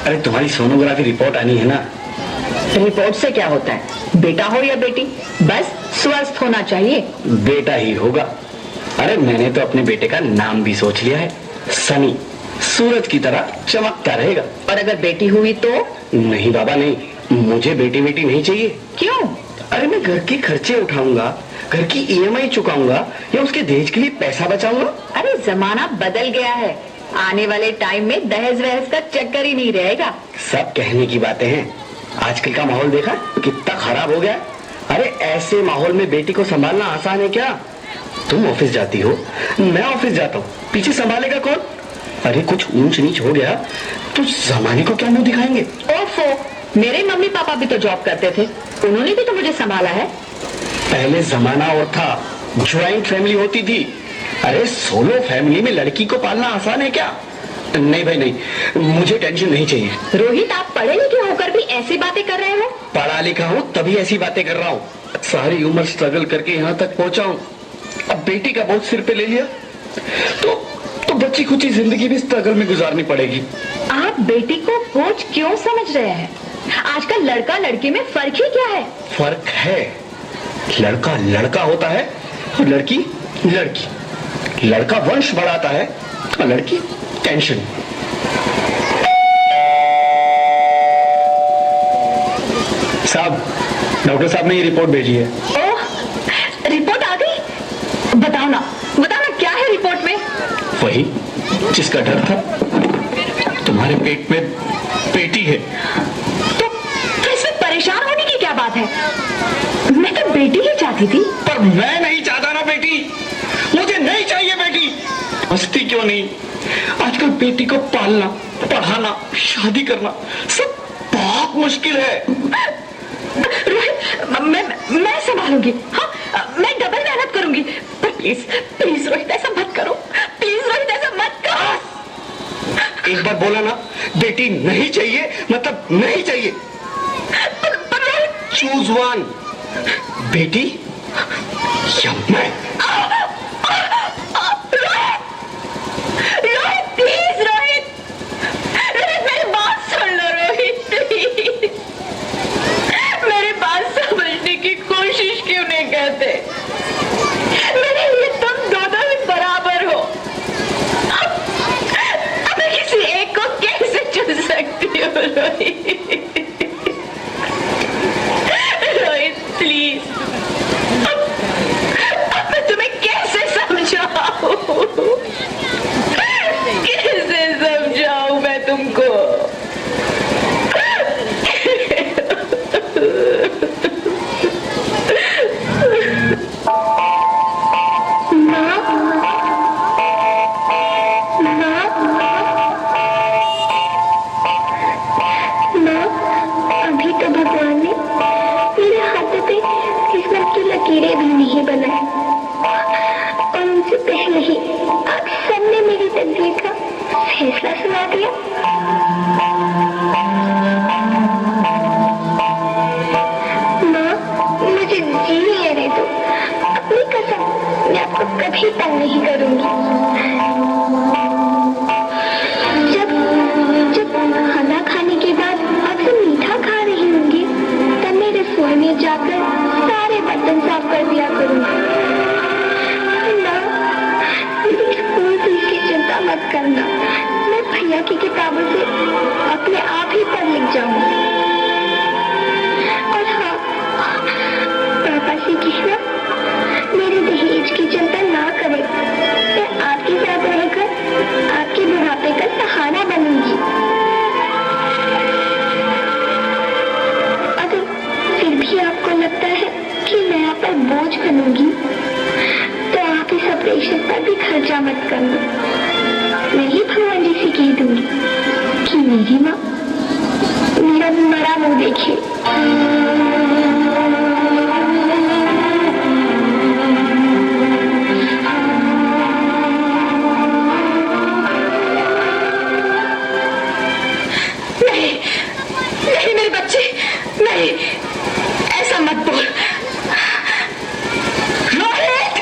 अरे तुम्हारी sonography report आनी है ना। रिपोर्ट से क्या होता है, बेटा हो या बेटी, बस स्वस्थ होना चाहिए। बेटा ही होगा। अरे मैंने तो अपने बेटे का नाम भी सोच लिया है, सनी, सूरज की तरह चमकता रहेगा। और अगर बेटी हुई तो? नहीं बाबा नहीं, मुझे बेटी बेटी नहीं चाहिए। क्यों? अरे मैं घर के खर्चे उठाऊंगा, घर की ईएमआई चुकाऊंगा या उसके दहेज के लिए पैसा बचाऊंगा। अरे जमाना बदल गया है, आने वाले टाइम में दहेज वहेज का चक्कर ही नहीं रहेगा। सब कहने की बातें हैं, आजकल का माहौल देखा कितना खराब हो गया। अरे ऐसे माहौल में बेटी को संभालना आसान है क्या? तुम ऑफिस जाती हो, मैं ऑफिस जाता हूँ, पीछे संभालेगा कौन? अरे कुछ ऊंच नीच हो गया तो जमाने को क्या मुंह दिखाएंगे? ओफो, मेरे मम्मी पापा भी तो जॉब करते थे, उन्होंने भी तो मुझे संभाला है। पहले जमाना और था, ज्वाइंट फैमिली होती थी। अरे सोलो फैमिली में लड़की को पालना आसान है क्या? नहीं भाई नहीं, मुझे टेंशन नहीं चाहिए। रोहित, आप पढ़े लिखे होकर भी ऐसी बातें कर रहे हो? पढ़ा लिखा हूँ तभी ऐसी बातें कर रहा हूँ। सारी उम्र स्ट्रगल करके यहाँ तक पहुँचा हूँ, अब बेटी का बोझ सिर पे ले लिया तो बच्ची खुची जिंदगी भी स्ट्रगल में गुजारनी पड़ेगी। आप बेटी को बोझ क्यों समझ रहे हैं? आजकल लड़का लड़की में फर्क ही क्या है? फर्क है, लड़का लड़का होता है और लड़की लड़की। लड़का वंश बढ़ाता है और लड़की टेंशन। साहब, डॉक्टर साहब ने ये रिपोर्ट भेजी है। ओह, रिपोर्ट आ गई? बताओ ना क्या है रिपोर्ट में? वही जिसका डर था, तुम्हारे पेट में बेटी है। तो इसमें परेशान होने की क्या बात है? मैं तो बेटी ही चाहती थी। पर मैं नहीं चाहता ना बेटी, मुझे नहीं चाहिए बेटी। मस्ती क्यों नहीं, आजकल बेटी को पालना, पढ़ाना, शादी करना सब बहुत मुश्किल है। मैं संभालूंगी, हाँ, मैं डबल मेहनत करूंगी, पर प्लीज रोहित ऐसा मत करो, प्लीज रोहित ऐसा मत करो। एक बार बोला ना, बेटी नहीं चाहिए मतलब नहीं चाहिए। पर रोहित, चूज वन, बेटी या मैं। रोहित प्लीज, रोहित मेरी बात सुन लो रोहित, प्लीज मेरी बात समझने की कोशिश क्यों नहीं करते? मेरे लिए तुम दोनों ही बराबर हो। अब मैं किसी एक को कैसे चुन सकती हूँ रोहित? रोहित प्लीज, अब मैं तुम्हें कैसे समझाऊं? कैसे समझाऊं मैं तुमको? लकीरें भी नहीं बनाए और उनसे पहले ही आप सबने मेरी तकदीर का फैसला सुना दिया। माँ, मुझे जी लेने दो, अपनी कसम, मैं आपको कभी तंग नहीं करूंगी। जब खाना खाने के बाद आपसे मीठा खा रही होंगी, तब मैं रसोई में जाकर सारे बर्तन साफ कर दिया करूंगी। स्कूल फीस की चिंता मत करना, मैं भैया की किताबों से अपने आप ही पढ़ लिख जाऊंगी। और हाँ, पापा से कहना मेरे दहेज की चिंता ना करें, मैं आपके साथ रहकर आपके बुढ़ापे का सहारा बनूंगी। अगर फिर भी आपको लगता है कि मैं आप पर बोझ बनूंगी, तो आप इस ऑपरेशन पर भी खर्चा मत करना। मैं ही भगवान जी से कह दूंगी कि मेरी माँ मेरा मरा मुंह देखे। नहीं मेरे बच्चे, नहीं, ऐसा मत बोल। रोहित,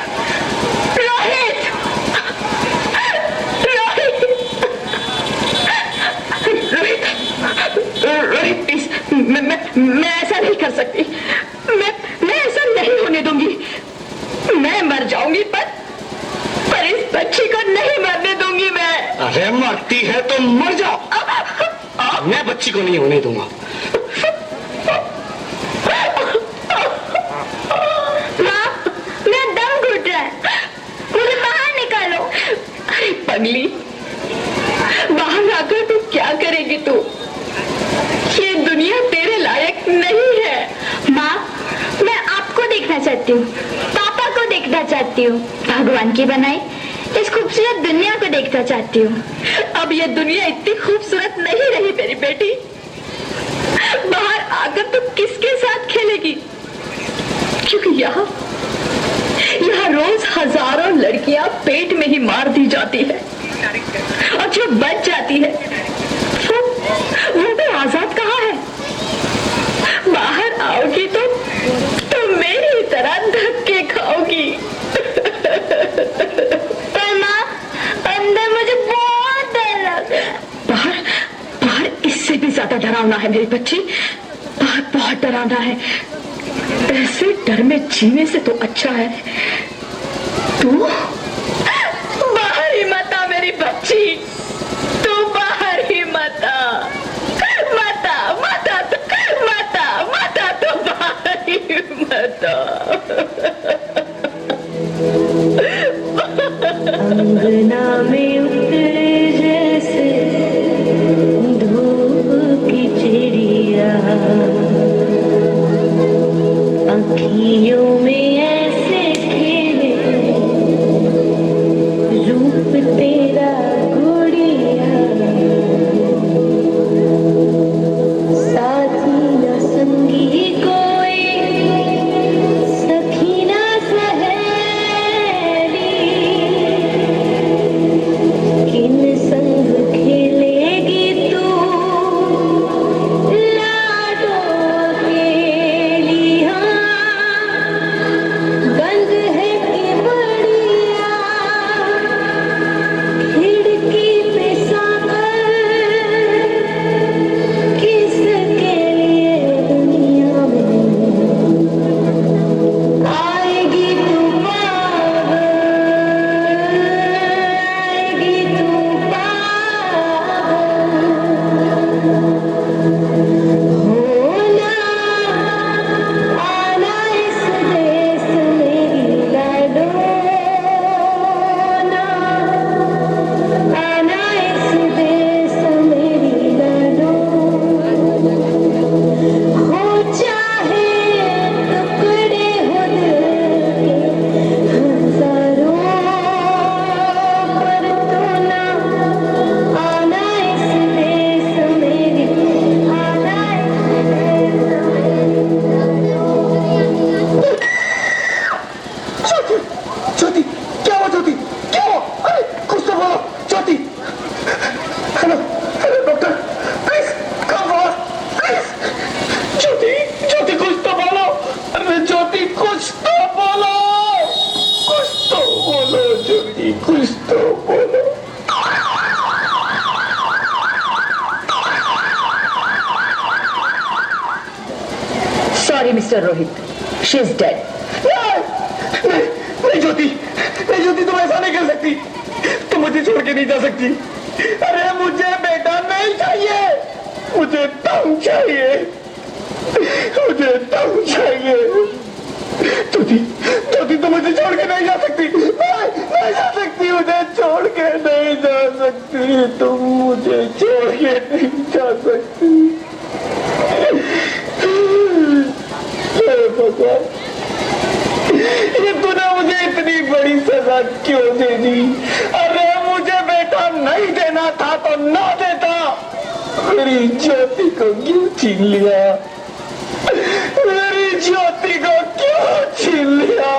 रोहित, रोहित, रोहित, रोहित प्लीज, मैं ऐसा नहीं कर सकती। मैं ऐसा नहीं होने दूंगी। मैं मर जाऊंगी पर इस बच्ची को नहीं मरने दूंगी मैं। अरे मरती है तो मर जाओ, मैं बच्ची को नहीं होने दूंगा। माँ, मेरा दम घुट रहा है, मुझे बाहर निकालो। अरे पगली, बाहर आकर तू क्या करेगी? तू, ये दुनिया तेरे लायक नहीं है। माँ, मैं आपको देखना चाहती हूँ, पापा को देखना चाहती हूँ, भगवान की बनाई इस खूबसूरत दुनिया को देखना चाहती हूँ। अब ये दुनिया इतनी खूबसूरत नहीं रही मेरी बेटी। बाहर आकर तू किसके साथ खेलेगी? क्योंकि यहाँ रोज हजारों लड़कियां पेट में ही मार दी जाती है, और जो बच जाती है वो भी आजाद कहाँ है? बाहर आओगी तो मेरी तरह धक्के खाओगी। पर माँ, अंदर मुझे बहुत डर लग रहा है। बाहर इससे भी ज्यादा डरावना है मेरी बच्ची। बाहर बहुत डरावना है। ऐसे डर में जीने से तो अच्छा है तू बाहर ही मत आ मेरी बच्ची। तू बाहर ही मत आ, मत आ, मत आ, मत आ, मत आ, तू बाहर ही मत आ। अंगना में उतरे जैसे धूप की चिड़िया, आँखियों में ऐसे खेले रूप तेरा गुड़िया, साथी न संगी कोई, सखी न सहेली, किन संग खेलेगी तू लाडो खेली। हाँ, बंद है कि बढ़िया खिड़की पे सागर, किसके लिए दुनिया में आएगी तू पागल, आएगी तू पागल। होना आना इस देश मेरी लाडो, आना इस देश मेरी लाडो। हो चाहे टुकड़े हो दिल के हजारों, पर तू ना आना इस देश मेरी, आना इस ज्योति, ज्योति, क्या हुआ ज्योति? क्या हुआ? अरे कुछ तो बोलो Jyoti. Hello hello doctor, please come please. Jyoti, Jyoti कुछ तो बोलो। अरे ज्योति कुछ तो बोलो, कुछ तो बोलो ज्योति, कुछ तो बोलो। Sorry mister Rohit, she is dead. नहीं ज्योति, नहीं ज्योति, तुम ऐसा नहीं कर सकती। तुम मुझे छोड़ के नहीं जा सकती। अरे मुझे बेटा नहीं चाहिए, मुझे तुम चाहिए, मुझे तुम चाहिए। ज्योति, ज्योति तुम मुझे छोड़ के नहीं जा सकती। नहीं जा सकती, मुझे छोड़ के नहीं जा सकती। तुम मुझे छोड़ के नहीं जा सकती। हे भगवान, ये तूने मुझे इतनी बड़ी सजा क्यों दे दी? अरे मुझे बेटा नहीं देना था तो ना देता। मेरी ज्योति को क्यों छीन लिया? मेरी ज्योति को क्यों छीन लिया?